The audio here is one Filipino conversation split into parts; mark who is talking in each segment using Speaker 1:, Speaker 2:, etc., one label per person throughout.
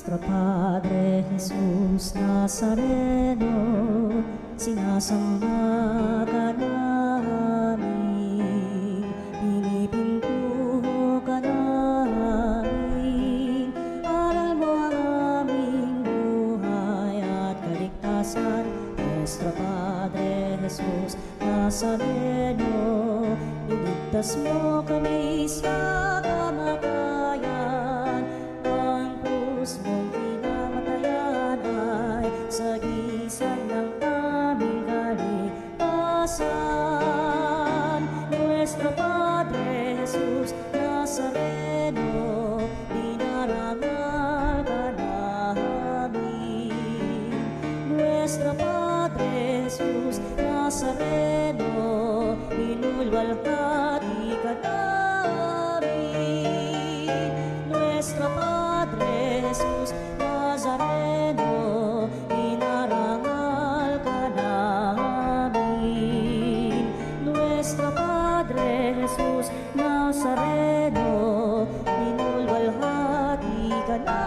Speaker 1: Nuestro Padre Jesús Nazareno, sinasamba ka namin, pinipintuho ka namin, aral mo ang aming buhay at kaligtasan. Nuestro Padre Jesús Nazareno, iligtas mo kami sa kamatayan, ang krus mong pinamatayan ay sagisag ng aming kaligtasan. Nuestro Padre Jesús Nazareno, dinarangal ka namin. Nuestro Padre Jesús Nazareno, inulwalhati ka namin. Nuestro Padre Jesús Nazareno, inarangal ka namin. Nuestro Padre Jesús Nazareno, inulwalhati ka namin.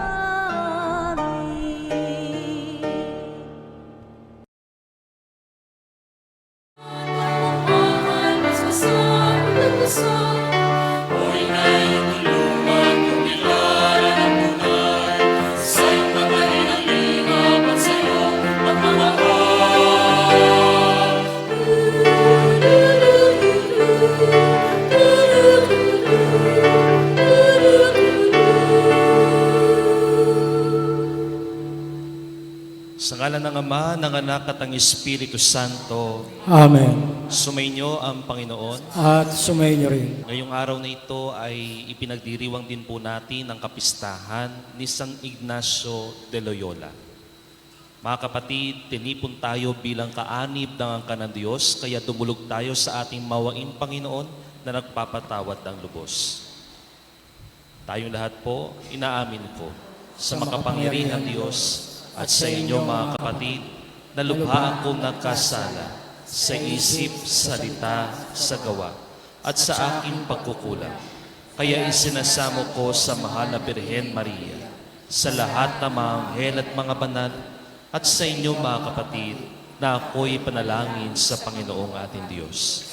Speaker 2: Sa ngalan ng Ama, ng Anak at ng Espiritu Santo.
Speaker 3: Amen.
Speaker 2: Sumainyo ang Panginoon.
Speaker 3: At sumainyo rin.
Speaker 2: Ngayong araw na ito ay ipinagdiriwang din po natin ang kapistahan ni San Ignacio de Loyola. Mga kapatid, tinipon tayo bilang kaanib ng angkan ng Diyos, kaya dumulog tayo sa ating mawaing Panginoon na nagpapatawad ng lubos. Tayong lahat po, inaamin ko sa makapangyarihan Diyos at sa inyo mga kapatid, na lubhaan kong nagkasala sa isip, salita, sa gawa, at sa aking pagkukulang. Kaya isinasamo ko sa mahal na Birhen Maria, sa lahat ng mga anghel at mga banal, at sa inyo mga kapatid, na ako'y panalangin sa Panginoong ating Diyos.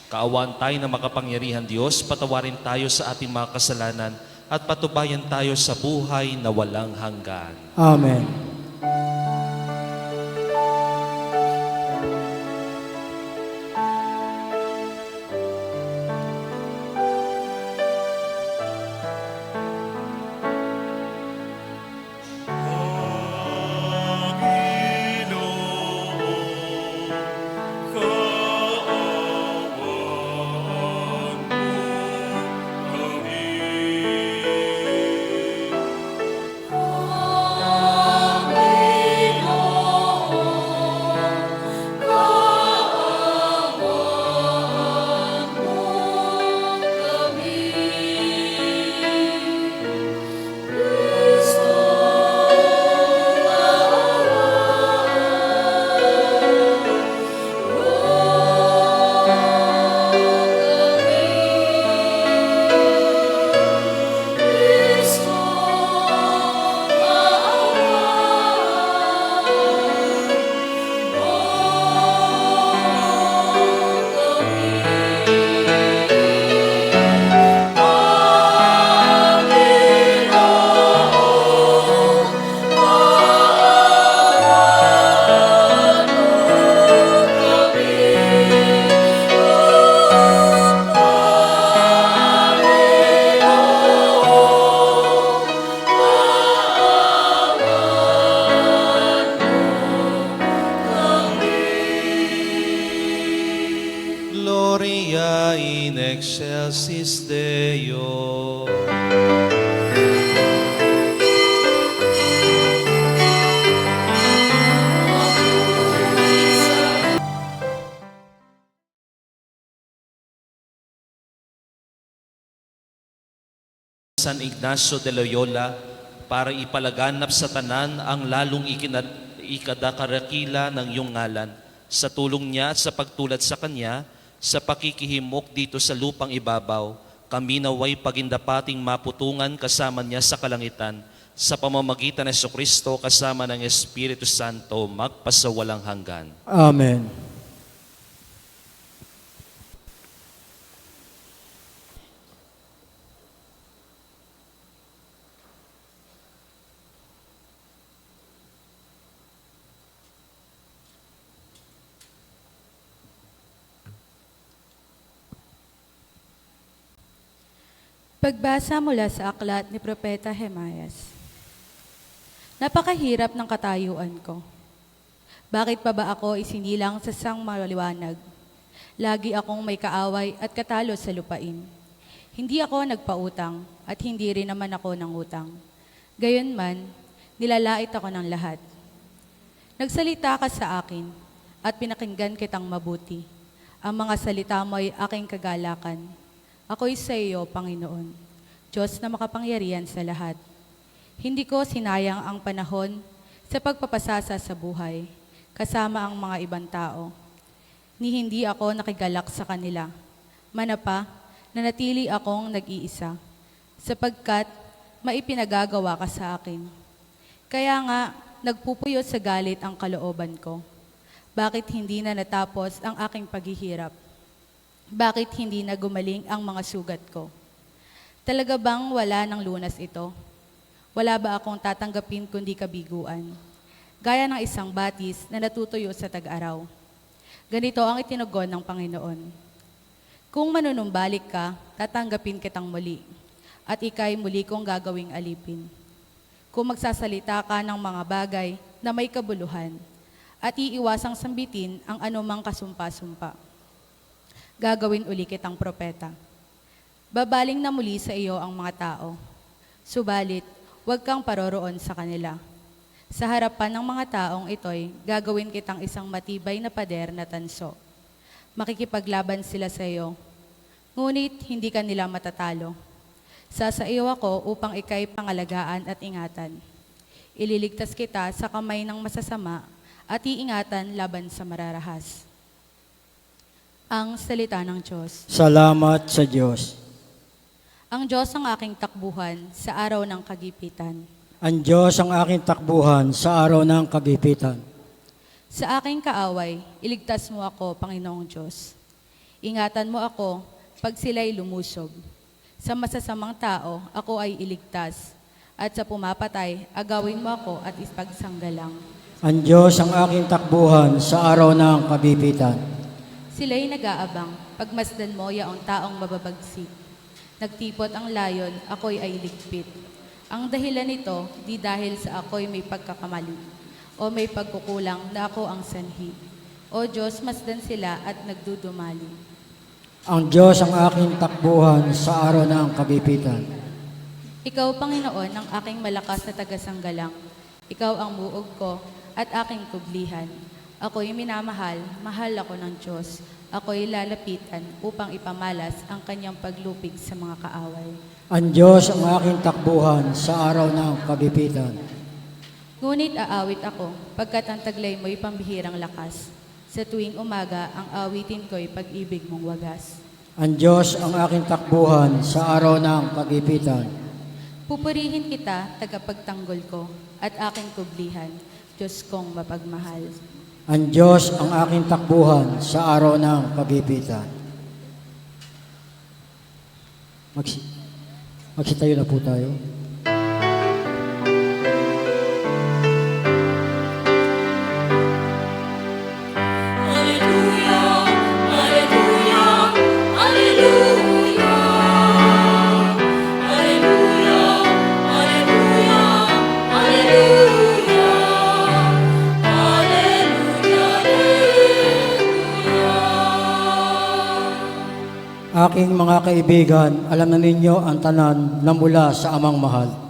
Speaker 2: Kaawaan tayo na makapangyarihan Diyos, patawarin tayo sa ating mga kasalanan, at patubayan tayo sa buhay na walang hanggan.
Speaker 3: Amen.
Speaker 2: Gloria in excelsis Deo. San Ignacio de Loyola, para ipalaganap sa tanan ang lalong ikadakarakila ng iyong ngalan, sa tulong niya at sa pagtulad sa kanya, sa pakikihimok dito sa lupang ibabaw, kami naway pagindapating maputungan kasama niya sa kalangitan, sa pamamagitan ng Jesucristo kasama ng Espiritu Santo magpasawalang hanggan.
Speaker 3: Amen.
Speaker 4: Pagbasa mula sa aklat ni Propeta Hemayas. Napakahirap ng katayuan ko. Bakit pa ba ako isinilang sa sang maliwanag? Lagi akong may kaaway at katalo sa lupain. Hindi ako nagpautang at hindi rin naman ako nangutang. Gayunman, nilalait ako ng lahat. Nagsalita ka sa akin at pinakinggan kitang mabuti. Ang mga salita mo ay aking kagalakan. Ako'y sa iyo, Panginoon, Diyos na makapangyarihan sa lahat. Hindi ko sinayang ang panahon sa pagpapasasa sa buhay, kasama ang mga ibang tao. Ni hindi ako nakigalak sa kanila. Manapa, nanatili akong nag-iisa, sapagkat maipinagagawa ka sa akin. Kaya nga, nagpupuyo sa galit ang kalooban ko. Bakit hindi na natapos ang aking paghihirap? Bakit hindi na gumaling ang mga sugat ko? Talaga bang wala ng lunas ito? Wala ba akong tatanggapin kundi kabiguan? Gaya ng isang batis na natutuyo sa tag-araw. Ganito ang itinugon ng Panginoon. Kung manunumbalik ka, tatanggapin kitang muli, at ika'y muli kong gagawing alipin. Kung magsasalita ka ng mga bagay na may kabuluhan, at iiwasang sambitin ang anumang kasumpa-sumpa, gagawin uli kitang propeta. Babaling na muli sa iyo ang mga tao. Subalit, huwag kang paroroon sa kanila. Sa harapan ng mga taong ito'y gagawin kitang isang matibay na pader na tanso. Makikipaglaban sila sa iyo, ngunit hindi ka nila matatalo. Sasaiyo ako upang ika'y pangalagaan at ingatan. Ililigtas kita sa kamay ng masasama at iingatan laban sa mararahas. Ang salita ng Diyos.
Speaker 3: Salamat sa Diyos.
Speaker 4: Ang Diyos ang aking takbuhan sa araw ng kagipitan.
Speaker 3: Ang Diyos ang aking takbuhan sa araw ng kagipitan.
Speaker 4: Sa aking kaaway, iligtas mo ako, Panginoong Diyos. Ingatan mo ako pag sila'y lumusog. Sa masasamang tao, ako ay iligtas. At sa pumapatay, agawin mo ako at ipagsanggalang.
Speaker 3: Ang Diyos ang aking takbuhan sa araw ng kagipitan.
Speaker 4: Sila'y nag-aabang, pagmasdan mo yaong taong mababagsik. Nagtipot ang layon, ako'y ay ligpit. Ang dahilan nito, di dahil sa ako'y may pagkakamali o may pagkukulang na ako ang sanhi. O Diyos, masdan sila at nagdudumali.
Speaker 3: Ang Diyos ang aking takbuhan sa araw ng kagipitan.
Speaker 4: Ikaw, Panginoon, ang aking malakas na tagasanggalang. Ikaw ang buog ko at aking kublihan. Ako'y minamahal, mahal ako ng Diyos. Ako'y lalapitan upang ipamalas ang kanyang paglupig sa mga kaaway.
Speaker 3: Ang Diyos ang aking takbuhan sa araw ng kagipitan.
Speaker 4: Ngunit aawit ako, pagkat ang taglay mo'y pambihirang lakas. Sa tuwing umaga, ang awitin ko'y pag-ibig mong wagas.
Speaker 3: Ang Diyos ang aking takbuhan sa araw ng kagipitan.
Speaker 4: Pupurihin kita, tagapagtanggol ko, at aking kublihan, Diyos kong mapagmahal.
Speaker 3: Ang Diyos ang aking takbuhan sa araw ng kagipitan. Magsitayo na po tayo. Aking mga kaibigan, alam na ninyo ang tanan na mula sa Amang Mahal.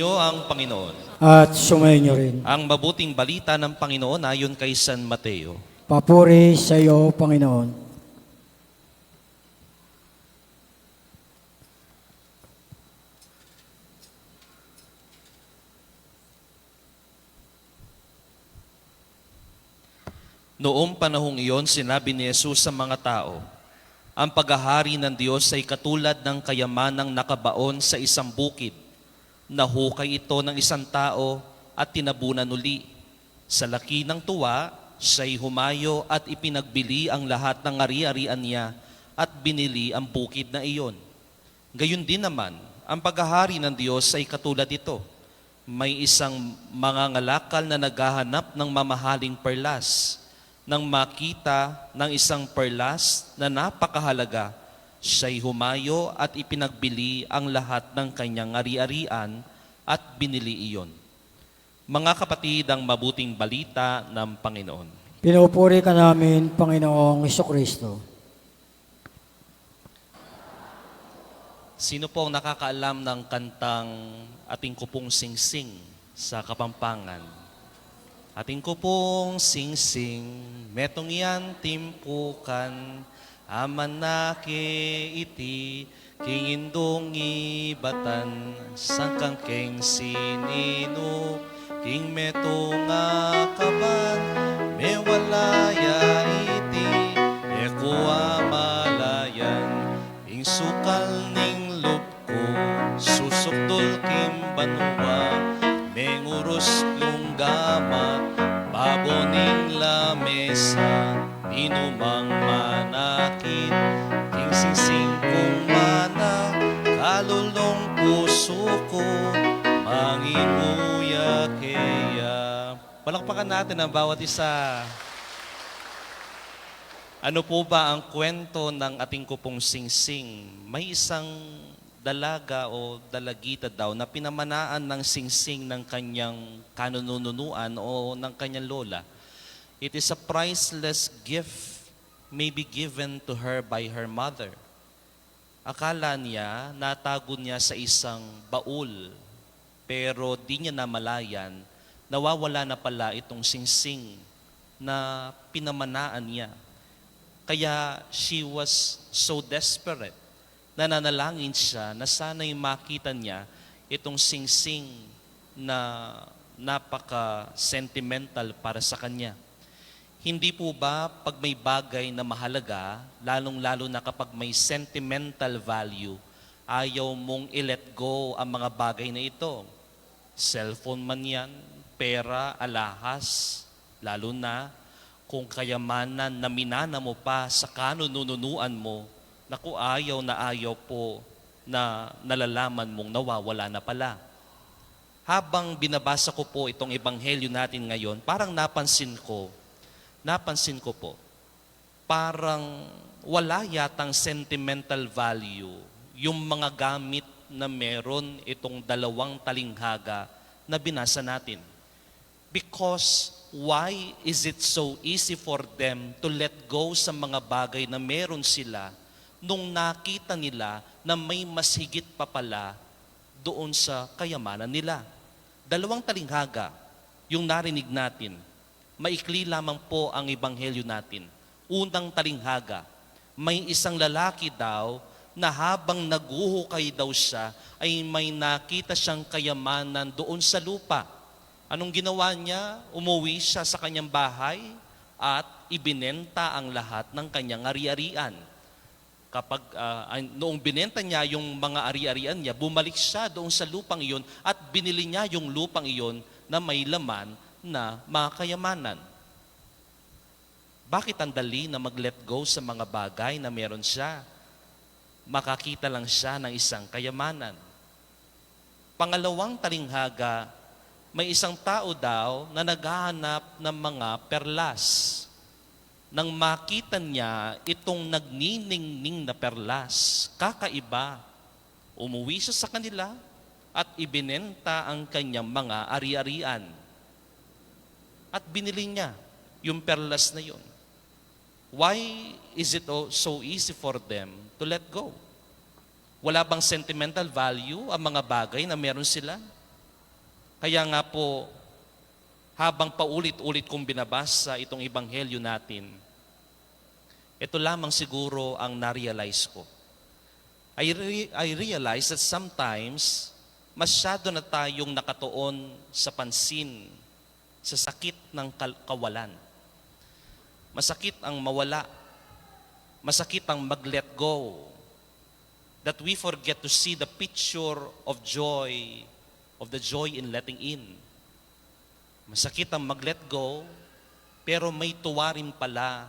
Speaker 2: Sumainyo ang Panginoon.
Speaker 3: at sumainyo rin.
Speaker 2: Ang mabuting balita ng Panginoon ayon kay San Mateo.
Speaker 3: Papuri sa iyo, Panginoon.
Speaker 2: Noong panahong iyon, sinabi ni Jesus sa mga tao, ang paghahari ng Diyos ay katulad ng kayamanang nakabaon sa isang bukid. Nahukay ito ng isang tao at tinabunan uli. Sa laki ng tuwa, siya'y humayo at ipinagbili ang lahat ng ari-arian niya at binili ang bukid na iyon. Gayun din naman, ang paghahari ng Diyos ay katulad ito. May isang mangangalakal na naghahanap ng mamahaling perlas. Nang makita ng isang perlas na napakahalaga, siya'y humayo at ipinagbili ang lahat ng kanyang ari-arian at binili iyon. Mga kapatid, ang mabuting balita ng Panginoon.
Speaker 3: Pinupuri ka namin, Panginoong Hesukristo.
Speaker 2: Sino po ang nakakaalam ng kantang Ating Kupong Singsing sa Kapampangan? Ating kupong singsing, metong yan timpukan, aman na ke iti, kingindong ibatan, sangkang keng sinino, king metong akaban, me walaya iti, eko amalayan, ing sukal ning lupko, susukdol kim banwa, mengurus lunggamat, baboning lamesa, inumang manakit, king singsing kong mana, kalulong puso ko, mangimuya keya. Palakpakan natin ang bawat isa. Ano po ba ang kwento ng Ating Kupong Singsing? May isang dalaga o dalagita daw na pinamanaan ng singsing ng kanyang kanununuan o ng kanyang lola. It is a priceless gift may be given to her by her mother. Akala niya, natago niya sa isang baul, pero di niya namalayan, nawawala na pala itong singsing na pinamanaan niya. Kaya she was so desperate, nananalangin siya na sana'y makita niya itong singsing na napaka-sentimental para sa kanya. Hindi po ba pag may bagay na mahalaga, lalong-lalo na kapag may sentimental value, ayaw mong i-let go ang mga bagay na ito? Cellphone man yan, pera, alahas, lalo na kung kayamanan na minana mo pa sa kanununuan mo, naku, ayaw na ayaw po na nalalaman mong nawawala na pala. Habang binabasa ko po itong ebanghelyo natin ngayon, parang napansin ko po, parang wala yatang sentimental value yung mga gamit na meron itong dalawang talinghaga na binasa natin. Because why is it so easy for them to let go sa mga bagay na meron sila nung nakita nila na may mas higit pa pala doon sa kayamanan nila? Dalawang talinghaga yung narinig natin. Maikli lamang po ang ebanghelyo natin. Unang talinghaga, may isang lalaki daw na habang naguhukay daw siya, ay may nakita siyang kayamanan doon sa lupa. Anong ginawa niya? Umuwi siya sa kanyang bahay at ibinenta ang lahat ng kanyang ari-arian. Noong binenta niya yung mga ari-arian niya, bumalik siya doon sa lupang iyon at binili niya yung lupang iyon na may laman na mga kayamanan. Bakit ang dali na mag-let go sa mga bagay na meron siya? Makakita lang siya ng isang kayamanan. Pangalawang talinghaga, may isang tao daw na naghahanap ng mga perlas. Nang makita niya itong nagniningning na perlas, kakaiba, umuwi siya sa kanila at ibinenta ang kanyang mga ari-arian. At binili niya yung perlas na yun. Why is it so easy for them to let go? Wala bang sentimental value ang mga bagay na meron sila? Kaya nga po, habang paulit-ulit kong binabasa itong ebanghelyo natin, ito lamang siguro ang na-realize ko. I realize that sometimes, masyado na tayong nakatuon sa pansin, sa sakit ng kawalan. Masakit ang mawala. Masakit ang mag-let go. That we forget to see the picture of joy, of the joy in letting in. Masakit ang mag-let go, pero may tuwa rin pala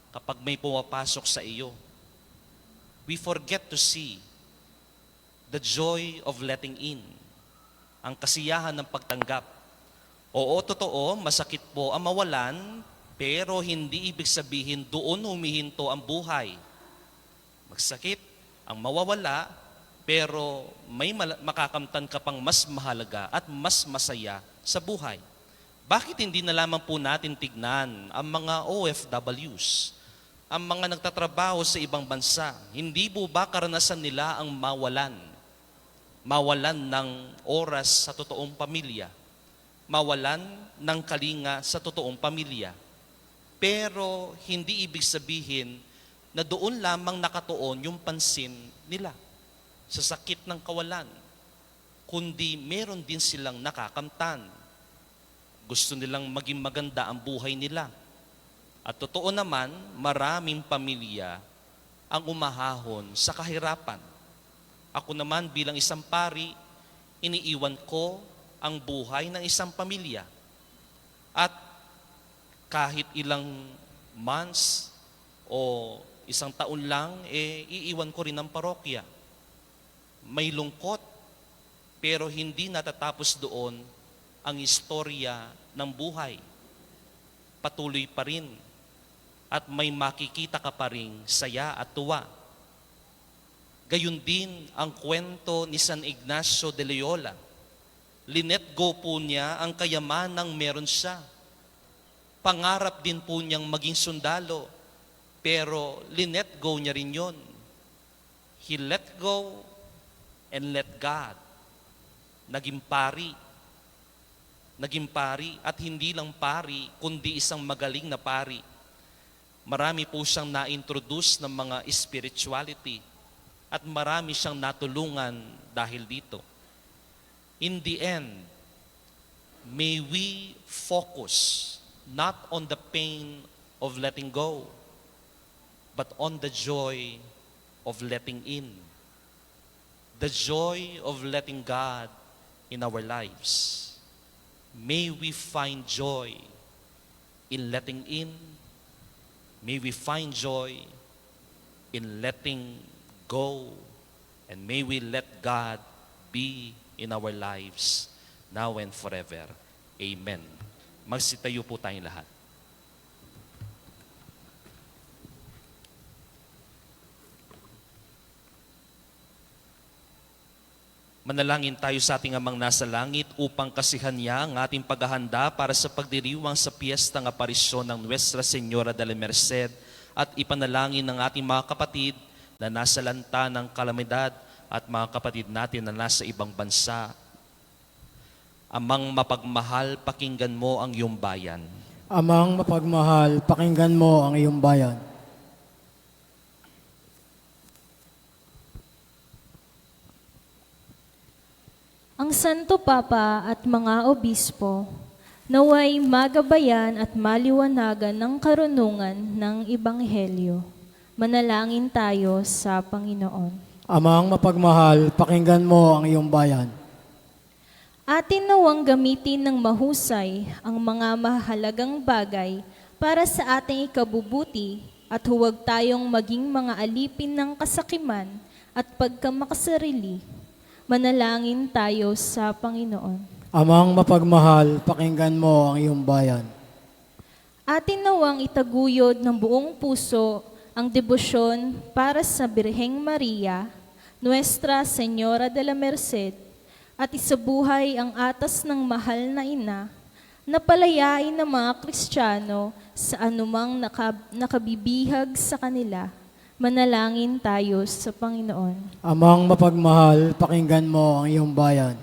Speaker 2: kapag may pumapasok sa iyo. We forget to see the joy of letting in, ang kasiyahan ng pagtanggap. Oo, totoo, masakit po ang mawalan, pero hindi ibig sabihin doon humihinto ang buhay. Magsakit ang mawawala, pero may makakamtan ka pang mas mahalaga at mas masaya sa buhay. Bakit hindi na lamang po natin tignan ang mga OFWs, ang mga nagtatrabaho sa ibang bansa? Hindi po ba karanasan nila ang mawalan? Mawalan ng oras sa totoong pamilya. Mawalan ng kalinga sa totoong pamilya. Pero hindi ibig sabihin na doon lamang nakatuon yung pansin nila sa sakit ng kawalan, kundi meron din silang nakakamtan. Gusto nilang maging maganda ang buhay nila. At totoo naman, maraming pamilya ang umahahon sa kahirapan. Ako naman bilang isang pari, iniiwan ko ang buhay ng isang pamilya. At kahit ilang months o isang taon lang, iiwan ko rin ang parokya. May lungkot, pero hindi natatapos doon ang istorya ng buhay. Patuloy pa rin at may makikita ka pa rin saya at tuwa. Gayun din ang kwento ni San Ignacio de Loyola. Linet go po niya ang kayamanang meron siya. Pangarap din po niyang maging sundalo, pero linet go niya rin yun. He let go and let God. Naging pari. Naging pari at hindi lang pari, kundi isang magaling na pari. Marami po siyang na-introduce ng mga spirituality at marami siyang natulungan dahil dito. In the end, may we focus not on the pain of letting go, but on the joy of letting in. The joy of letting God in our lives. May we find joy in letting in. May we find joy in letting go. And may we let God be in our lives now and forever. Amen. Magsitayo po tayong lahat. Manalangin tayo sa ating Amang nasa langit upang kasihan niya ang ating paghahanda para sa pagdiriwang sa piyesta ng aparisyon ng Nuestra Señora de la Merced at ipanalangin ng ating mga kapatid na nasa lanta ng kalamidad at mga kapatid natin na nasa ibang bansa. Amang mapagmahal, pakinggan mo ang iyong bayan.
Speaker 3: Amang mapagmahal, pakinggan mo ang iyong bayan.
Speaker 1: Ang Santo Papa at mga obispo, naway magabayan at maliwanagan ng karunungan ng Ebanghelyo. Manalangin tayo sa Panginoon.
Speaker 3: Amang mapagmahal, pakinggan mo ang iyong bayan.
Speaker 1: Atin nawang gamitin ng mahusay ang mga mahalagang bagay para sa ating ikabubuti at huwag tayong maging mga alipin ng kasakiman at pagkamakasarili. Manalangin tayo sa Panginoon.
Speaker 3: Amang mapagmahal, pakinggan mo ang iyong bayan.
Speaker 1: Atin nawang itaguyod ng buong puso ang debosyon para sa Birheng Maria, Nuestra Señora de la Merced, at isabuhay ang atas ng mahal na ina, na palayain ng mga Kristiyano sa anumang nakabibihag sa kanila. Manalangin tayo sa Panginoon.
Speaker 3: Amang mapagmahal, pakinggan mo ang iyong bayan.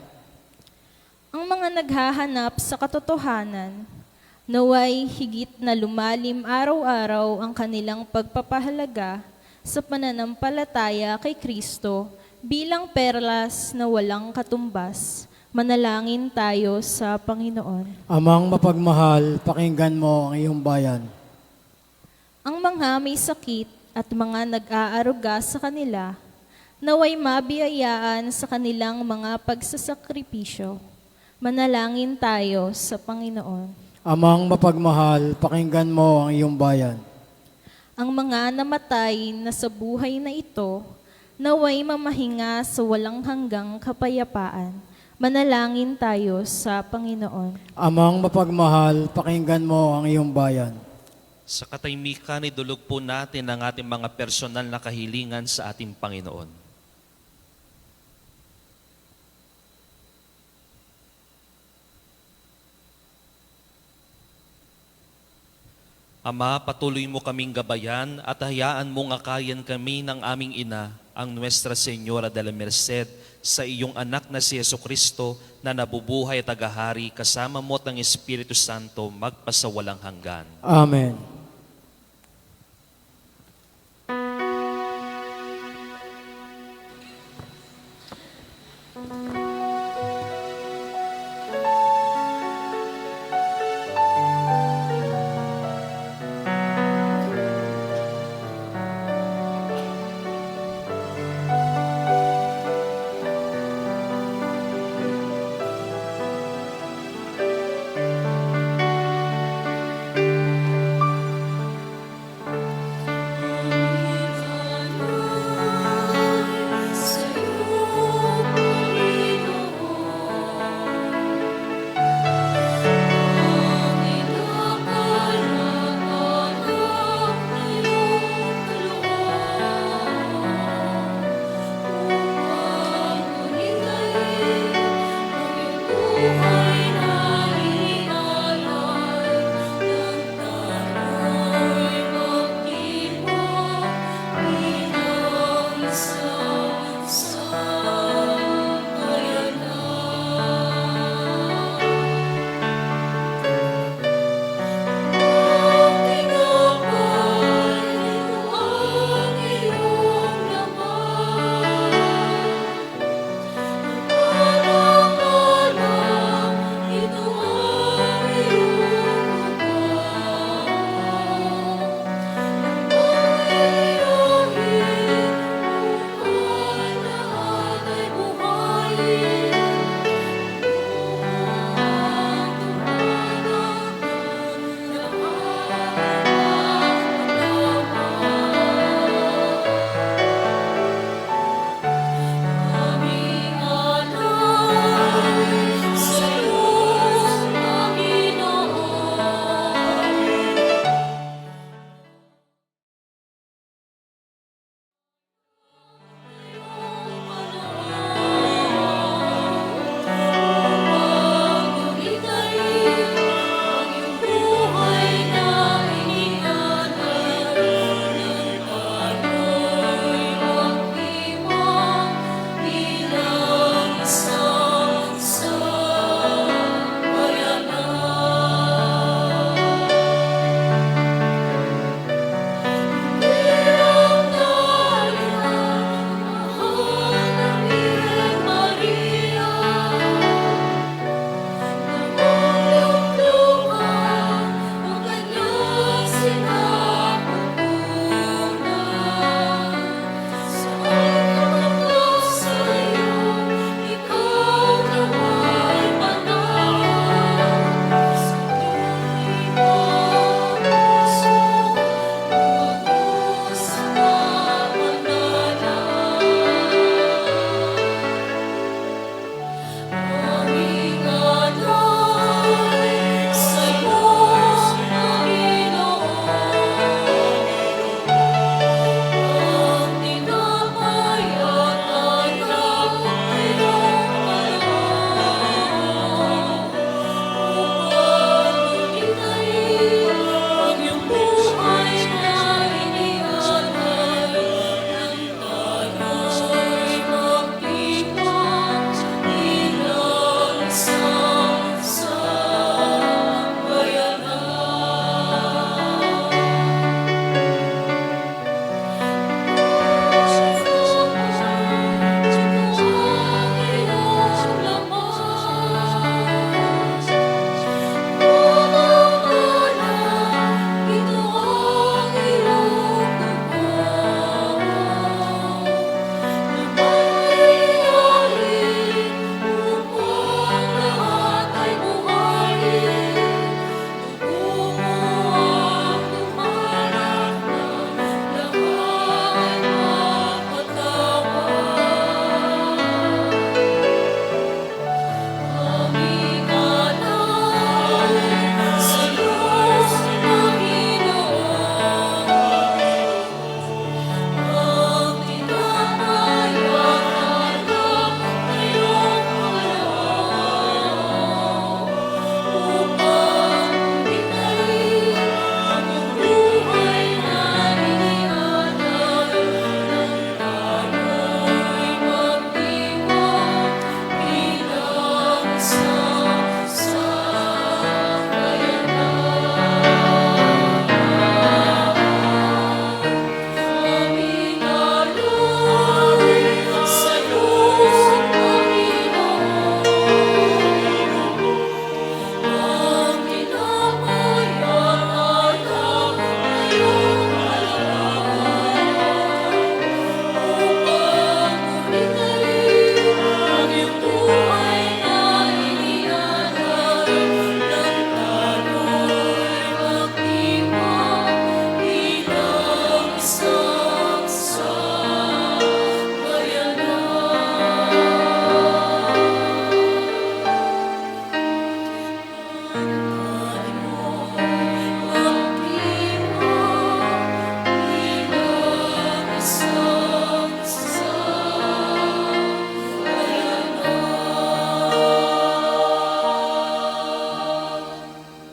Speaker 1: Ang mga naghahanap sa katotohanan, naway higit na lumalim araw-araw ang kanilang pagpapahalaga sa pananampalataya kay Kristo bilang perlas na walang katumbas. Manalangin tayo sa Panginoon.
Speaker 3: Amang mapagmahal, pakinggan mo ang iyong bayan.
Speaker 1: Ang mga may sakit at mga nag-aaruga sa kanila, naway mabiyayaan sa kanilang mga pagsasakripisyo. Manalangin tayo sa Panginoon.
Speaker 3: Amang mapagmahal, pakinggan mo ang iyong bayan.
Speaker 1: Ang mga namatay na sa buhay na ito, naway mamahinga sa walang hanggang kapayapaan. Manalangin tayo sa Panginoon.
Speaker 3: Amang mapagmahal, pakinggan mo ang iyong bayan.
Speaker 2: Sa katahimikan, idulog po natin ang ating mga personal na kahilingan sa ating Panginoon. Ama, patuloy mo kaming gabayan at hayaan mong akayan kami ng aming ina, ang Nuestra Señora de la Merced, sa iyong anak na si Jesucristo na nabubuhay at tagahari kasama mo at ng Espiritu Santo magpasawalang hanggan.
Speaker 3: Amen.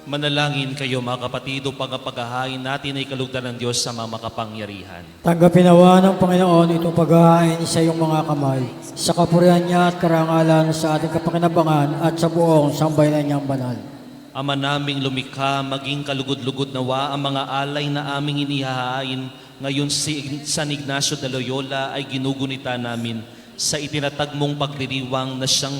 Speaker 2: Manalangin kayo mga kapatid upang ang paghahain natin ay kalugdan ng Diyos sa mga makapangyarihan.
Speaker 3: Tanggapin nawa ng Panginoon itong paghahain sa iyong mga kamay, sa kapurihan niya at karangalan sa ating kapakinabangan at sa buong sambayanan niyang banal.
Speaker 2: Ama naming lumikha, maging kalugod-lugod nawa ang mga alay na aming inihahain ngayon si San Ignacio de Loyola ay ginugunita namin sa itinatag mong pagdiriwang na siyang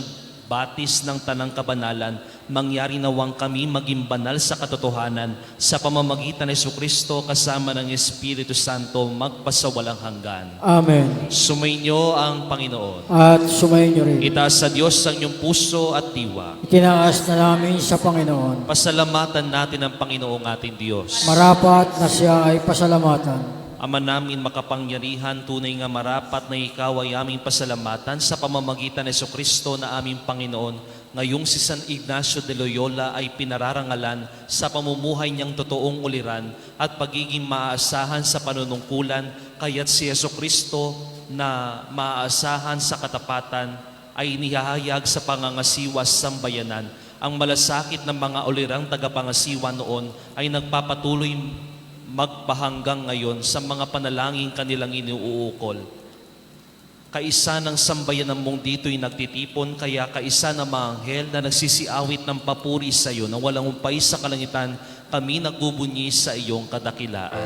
Speaker 2: batis ng tanang kabanalan, mangyari nawang kami maging banal sa katotohanan sa pamamagitan ng Jesucristo kasama ng Espiritu Santo magpasawalang hanggan.
Speaker 3: Amen.
Speaker 2: Sumainyo ang Panginoon.
Speaker 3: At sumayin niyo rin.
Speaker 2: Itaas sa Diyos ang inyong puso at diwa.
Speaker 3: Itinaas na namin sa Panginoon.
Speaker 2: Pasalamatan natin ang Panginoong ating Diyos.
Speaker 3: Marapat na siya ay pasalamatan.
Speaker 2: Ama namin makapangyarihan, tunay nga marapat na ikaw ay aming pasalamatan sa pamamagitan ng Jesucristo na aming Panginoon. Ngayong si San Ignacio de Loyola ay pinararangalan sa pamumuhay niyang totoong uliran at pagiging maaasahan sa panunungkulan, kaya't si Jesucristo na maaasahan sa katapatan ay inihahayag sa pangangasiwas sambayanan. Ang malasakit ng mga ulirang tagapangasiwa noon ay nagpapatuloy magpahanggang ngayon sa mga panalangin kanilang iniuukol. Kaisa ng sambayan ng mong dito'y nagtitipon, kaya kaisa ng mga anghel na nagsisiawit ng papuri sa iyo na walang umpay sa kalangitan, kami nagbubunyi sa iyong kadakilaan.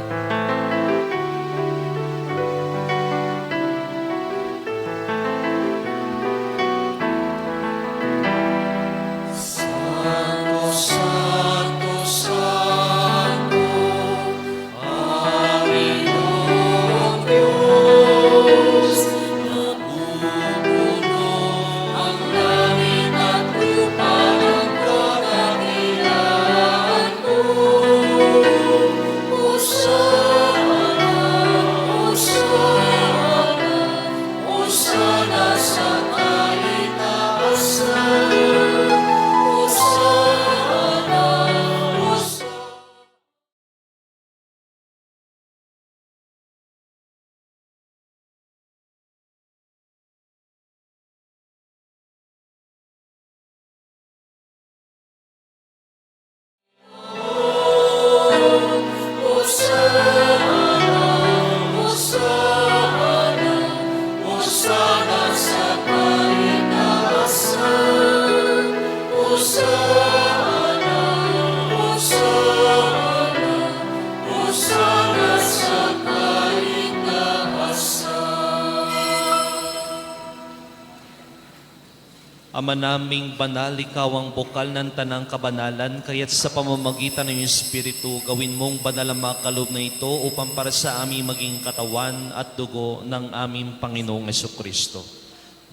Speaker 2: Ama naming banal, ikaw ang bukal ng tanang kabanalan, kaya't sa pamamagitan ng iyong Espiritu, gawin mong banal ang mga kaloob na ito upang para sa aming maging katawan at dugo ng aming Panginoong Jesucristo.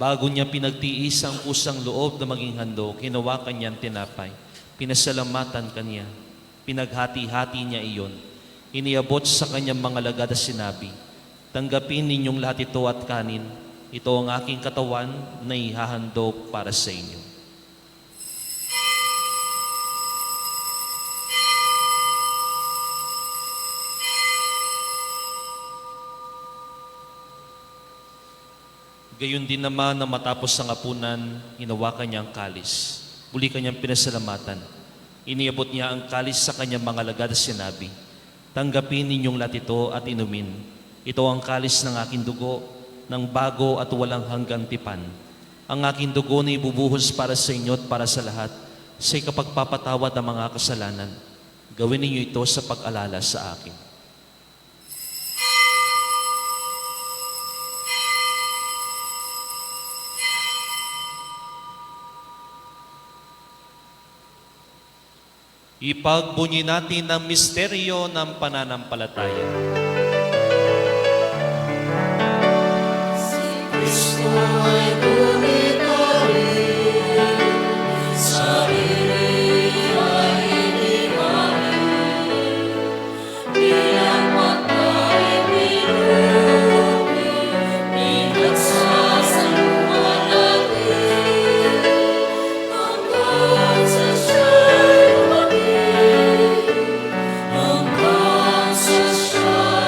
Speaker 2: Bago niya pinagtiis ang kusang loob na maging handog, hinawakan niya ang tinapay, pinasalamatan kanya, pinaghati-hati niya iyon, iniabot sa kanyang mga lagad at sinabi, tanggapin ninyong lahat ito at kanin. Ito ang aking katawan na ihahandog para sa inyo. Gayon din naman na matapos ang hapunan, hinawakan niya ang kalis. Muli kanyang pinasalamatan. Iniabot niya ang kalis sa kanyang mga lagad at sinabi, tanggapin ninyong lahat ito at inumin. Ito ang kalis ng aking dugo, ng bago at walang hanggang tipan. Ang aking dugo na ibubuhos para sa inyo at para sa lahat, sa ikapagpapatawad ng mga kasalanan. Gawin ninyo ito sa pag-alala sa akin. Ipagbunyi natin ang misteryo ng pananampalataya.
Speaker 5: Hanggang sa siya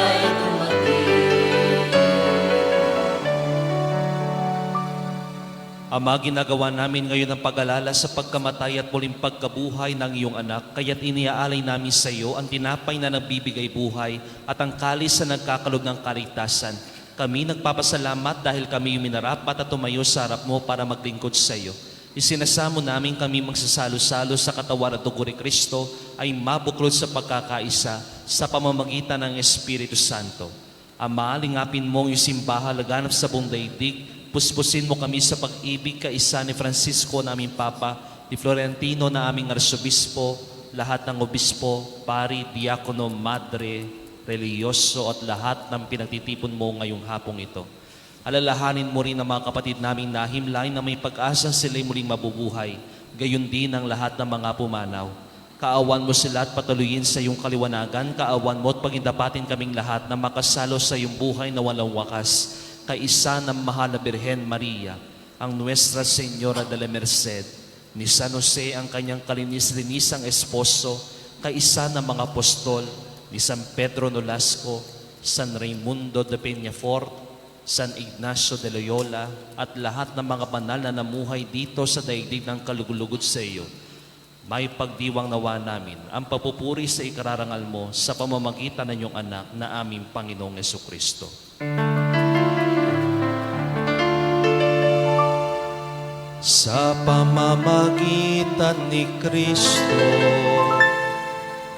Speaker 2: Ama, ginagawa namin ngayon ang pag-alala sa pagkamatay at muling pagkabuhay ng iyong anak, kaya't iniaalay namin sa iyo ang tinapay na nagbibigay buhay at ang kalis na nagkakalob ng kaligtasan. Kami nagpapasalamat dahil kami yung minarapat at tumayo sa harap mo para maglingkod sa iyo. Isinasamo namin kami magsasalo-salo sa katawan at dugo ni Kristo ay mabuklod sa pagkakaisa sa pamamagitan ng Espiritu Santo. Ama, lingapin mo ang iyong simbahan laganap sa buong daigdig. Puspusin mo kami sa pag-ibig kaisa ni Francisco na aming Papa, ni Florentino na aming Arsobispo, lahat ng obispo, pari, diakono, madre, religyoso at lahat ng pinagtitipon mo ngayong hapong ito. Alalahanin mo rin ang mga kapatid naming nahimlay na may pag-asa sila'y muling mabubuhay, gayon din ang lahat ng mga pumanaw. Kaawan mo sila at patuloyin sa iyong kaliwanagan, kaawan mo at pagindapatin kaming lahat na makasalo sa iyong buhay na walang wakas, kaisa ng mahal na Birhen Maria, ang Nuestra Señora de la Merced, ni San Jose ang kanyang kalinis-linisang esposo, kaisa ng mga apostol, ni San Pedro Nolasco, San Raimundo de Peñafort, San Ignacio de Loyola, at lahat ng mga banal na namuhay dito sa daigdig ng kalugulugod sa iyo. May pagdiwang nawa namin ang papupuri sa ikararangal mo sa pamamagitan ng iyong anak na aming Panginoong Jesucristo. Sa pamamagitan ni Kristo,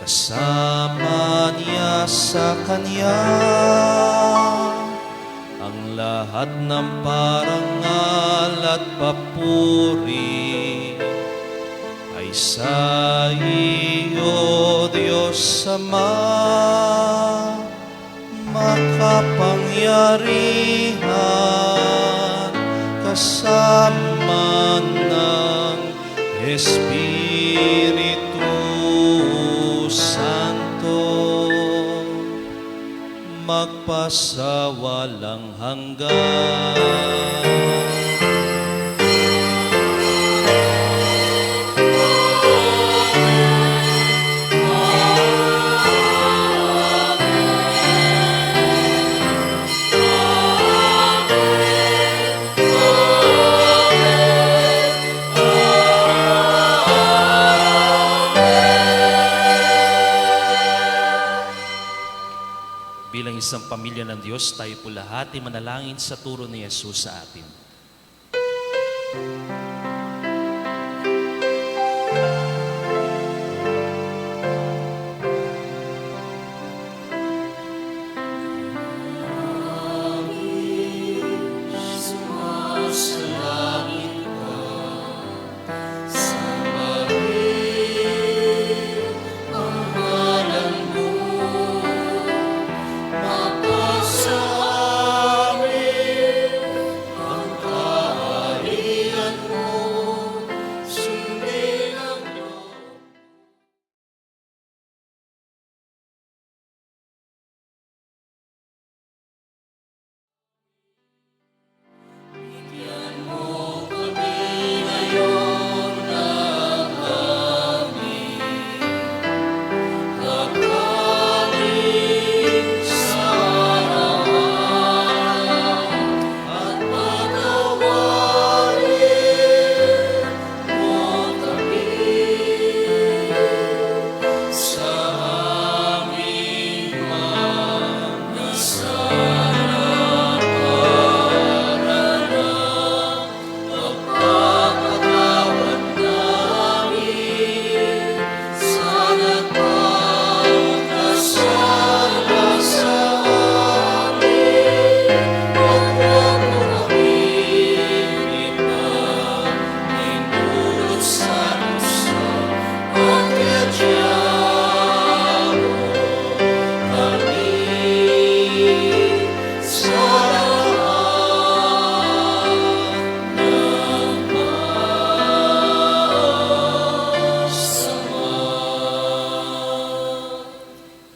Speaker 2: kasama niya sa Kanya, ang lahat ng parangal at papuri ay sa iyo, Diyos Ama, makapangyarihan, kasama ng Espiritu Santo, magpasawalang hanggan. Bilang isang pamilya ng Diyos, tayo po lahat ay manalangin sa turo ni Jesus sa atin.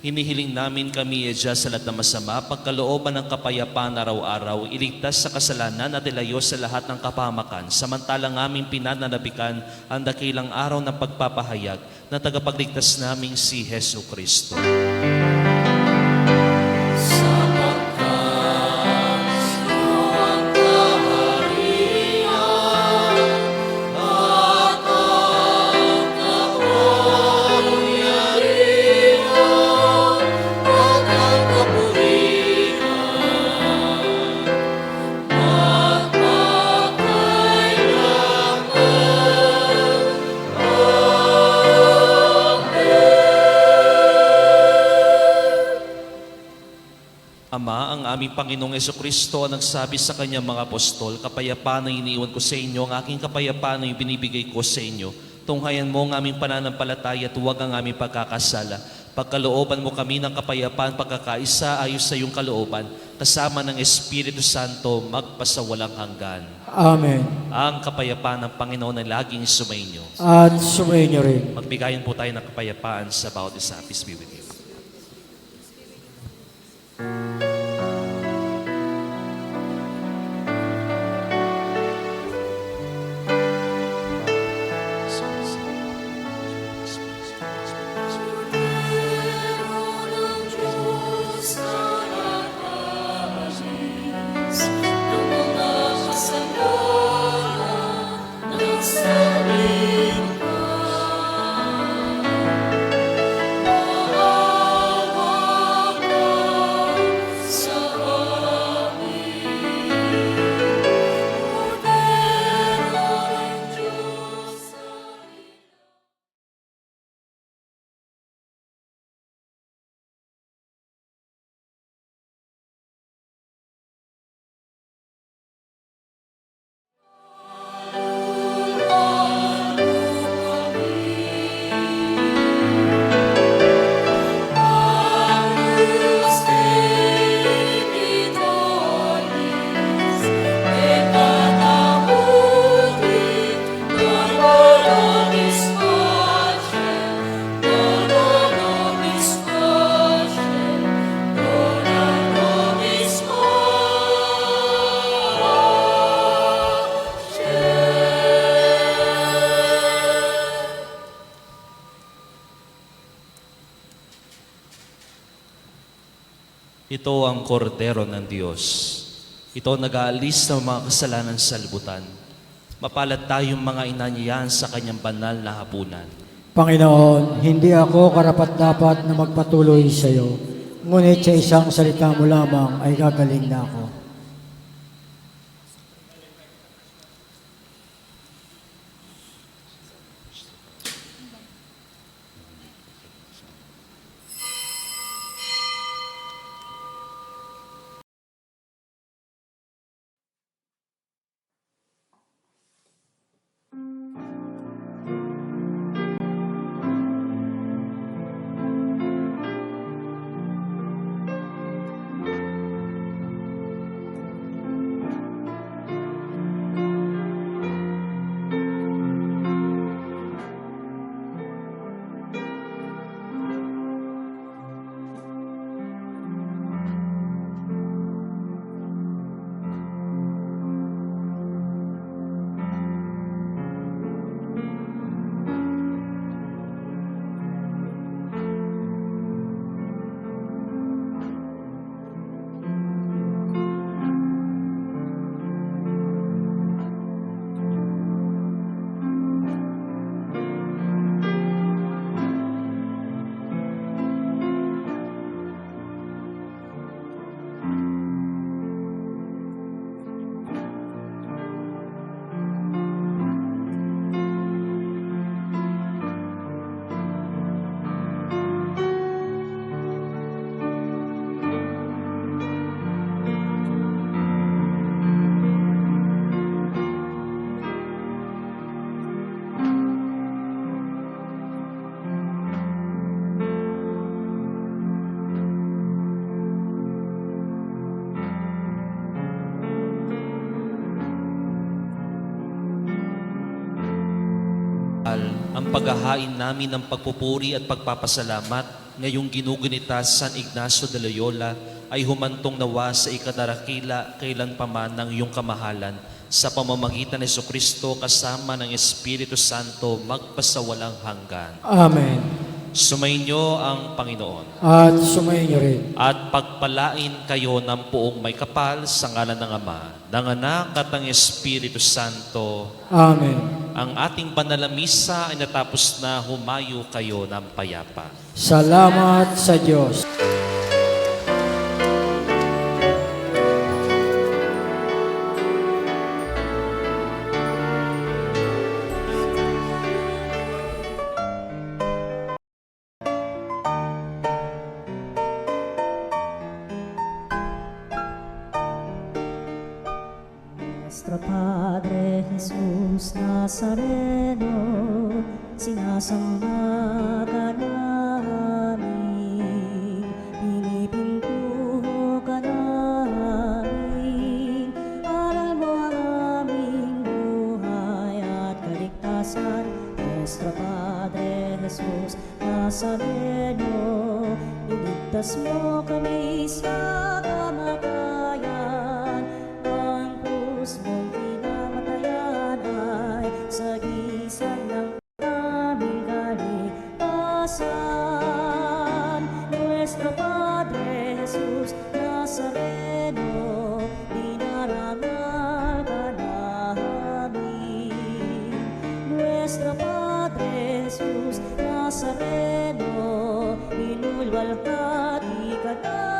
Speaker 2: Hinihiling namin kami Diyos sa lahat ng masama, pagkalooban ng kapayapaan araw-araw, iligtas sa kasalanan at ilayo sa lahat ng kapahamakan, samantalang aming pinananabikan ang dakilang araw ng pagpapahayag na tagapagligtas naming si Hesu Kristo.
Speaker 5: Sapagkat iyong ang kaharian
Speaker 2: Ama, ang aming Panginoong Jesucristo ang nagsabi sa kanyang mga apostol, kapayapaan ang iniiwan ko sa inyo, ang aking kapayapaan ang binibigay ko sa inyo. Tunghayan mo ang aming pananampalataya at huwag ang aming pagkakasala. Pagkalooban mo kami ng kapayapaan, pagkakaisa ayos sa iyong kalooban, kasama ng Espiritu Santo, magpasawalang hanggan.
Speaker 3: Amen.
Speaker 2: Ang kapayapaan ng Panginoon ay laging sumainyo.
Speaker 3: At sumainyo rin.
Speaker 2: Magbigayan po tayo ng kapayapaan sa bawat isa. Peace be with you. Ito ang kordero ng Diyos. Ito ang nag-aalis ng mga kasalanan sa libutan. Mapalad tayong mga inanyayahan sa kanyang banal na hapunan.
Speaker 3: Panginoon, hindi ako karapat-dapat na magpatuloy sa iyo, ngunit sa isang salita mo lamang ay gagaling na ako.
Speaker 2: Ang paghahain namin ng pagpupuri at pagpapasalamat ngayong ginugunita San Ignacio de Loyola ay humantong nawa sa ikadarakila kailanpaman ng iyong kamahalan sa pamamagitan ni Jesucristo kasama ng Espiritu Santo magpasawalang hanggan.
Speaker 3: Amen.
Speaker 2: Sumainyo ang Panginoon.
Speaker 3: At sumainyo rin.
Speaker 2: At pagpalain kayo ng poong may kapal sa ngalan ng Ama, ng Anak at ng Espiritu Santo.
Speaker 3: Amen.
Speaker 2: Ang ating banal na misa ay natapos na, humayo kayo ng payapa.
Speaker 3: Salamat sa Diyos.
Speaker 5: Nuestro Padre Jesús Nazareno, sinasamba ka namin, pinipintuho ka namin, aral mo ang aming buhay at kaligtasan. Nuestro Padre Jesús Nazareno, iligtas mo kami sa kamatayan. Ang krus mong pinamatayan ay sagisag ng aming kaligtasan. Nuestro Padre Jesus Nazareno, dinarangal ka namin. Nuestro Padre Jesus Nazareno, inulwalhati ka namin.